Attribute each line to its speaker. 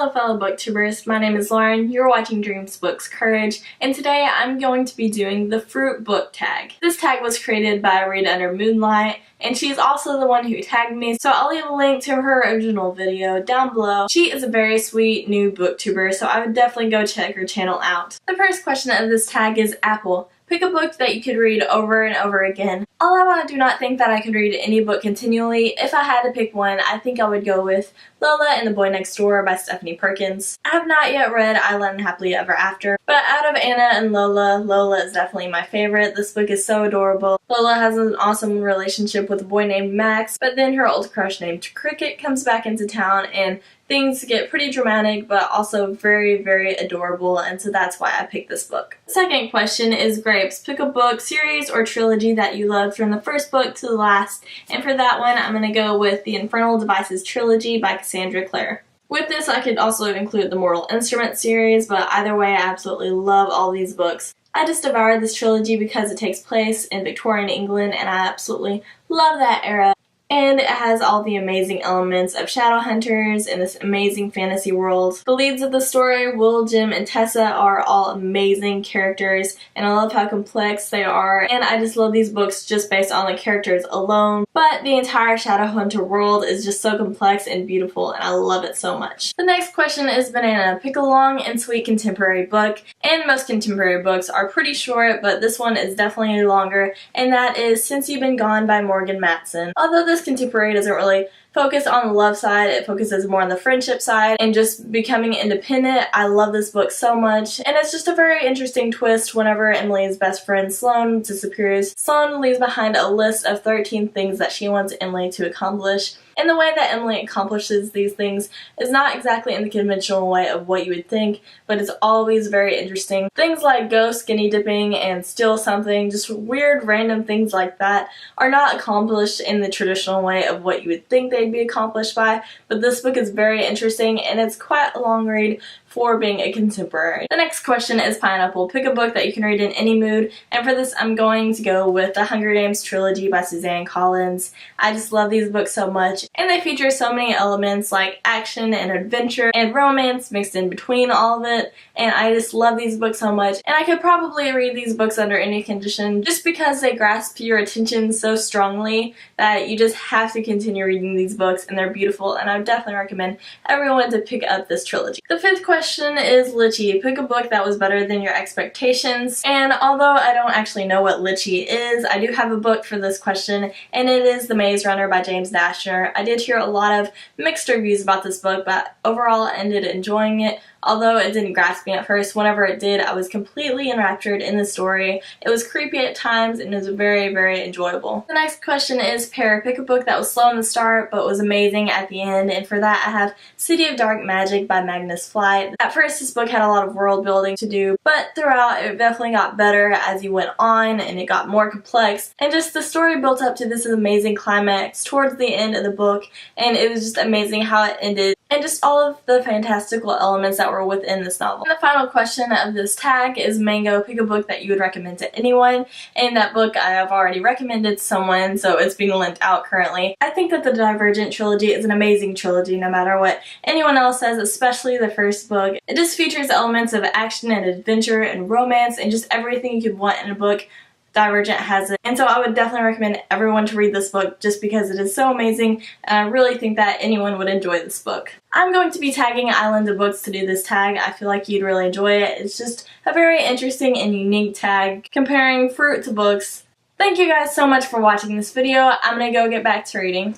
Speaker 1: Hello fellow booktubers, my name is Lauren, you're watching Dreams, Books, Courage, and today I'm going to be doing the fruit book tag. This tag was created by Read Under Moonlight, and she's also the one who tagged me, so I'll leave a link to her original video down below. She is a very sweet new booktuber, so I would definitely go check her channel out. The first question of this tag is Apple. Pick a book that you could read over and over again. Although I do not think that I could read any book continually, if I had to pick one, I think I would go with Lola and the Boy Next Door by Stephanie Perkins. I have not yet read I Love Happily Ever After, but out of Anna and Lola, Lola is definitely my favorite. This book is so adorable. Lola has an awesome relationship with a boy named Max, but then her old crush named Cricket comes back into town and things get pretty dramatic, but also very, very adorable, and so that's why I picked this book. Second question is Grapes. Pick a book, series, or trilogy that you loved from the first book to the last, and for that one, I'm going to go with the Infernal Devices trilogy by Cassandra Clare. With this, I could also include the Mortal Instruments series, but either way, I absolutely love all these books. I just devoured this trilogy because it takes place in Victorian England, and I absolutely love that era. And it has all the amazing elements of shadow hunters in this amazing fantasy world. The leads of the story, Will, Jim, and Tessa, are all amazing characters, and I love how complex they are, and I just love these books just based on the characters alone. But the entire shadow hunter world is just so complex and beautiful, and I love it so much. The next question is Banana. Pick a long and sweet contemporary book, and most contemporary books are pretty short, but this one is definitely longer, and that is Since You've Been Gone by Morgan Matson. Although this contemporary doesn't really focus on the love side, it focuses more on the friendship side and just becoming independent. I love this book so much, and it's just a very interesting twist whenever Emily's best friend Sloane disappears. Sloane leaves behind a list of 13 things that she wants Emily to accomplish, and the way that Emily accomplishes these things is not exactly in the conventional way of what you would think, but it's always very interesting. Things like go skinny dipping and steal something, just weird random things like that, are not accomplished in the traditional way of what you would think they'd be accomplished by, but this book is very interesting and it's quite a long read for being a contemporary. The next question is Pineapple. Pick a book that you can read in any mood, and for this I'm going to go with the Hunger Games trilogy by Suzanne Collins. I just love these books so much, and they feature so many elements like action and adventure and romance mixed in between all of it, and I just love these books so much, and I could probably read these books under any condition just because they grasp your attention so strongly that you just have to continue reading these books, and they're beautiful, and I would definitely recommend everyone to pick up this trilogy. The fifth question is Lychee. Pick a book that was better than your expectations, and although I don't actually know what Lychee is, I do have a book for this question, and it is The Maze Runner by James Dashner. I did hear a lot of mixed reviews about this book, but overall I ended up enjoying it. Although it didn't grasp me at first, whenever it did, I was completely enraptured in the story. It was creepy at times and it was very, very enjoyable. The next question is Pear. Pick a book that was slow in the start but was amazing at the end, and for that I have City of Dark Magic by Magnus Flight. At first this book had a lot of world building to do, but throughout it definitely got better as you went on and it got more complex, and just the story built up to this amazing climax towards the end of the book, and it was just amazing how it ended, and just all of the fantastical elements that were within this novel. And the final question of this tag is Mango. Pick a book that you would recommend to anyone, and that book I have already recommended to someone, so it's being lent out currently. I think that the Divergent trilogy is an amazing trilogy no matter what anyone else says, especially the first book. It just features elements of action and adventure and romance and just everything you could want in a book. Divergent has it, and so I would definitely recommend everyone to read this book just because it is so amazing, and I really think that anyone would enjoy this book. I'm going to be tagging Island of Books to do this tag. I feel like you'd really enjoy it. It's just a very interesting and unique tag comparing fruit to books. Thank you guys so much for watching this video. I'm gonna go get back to reading.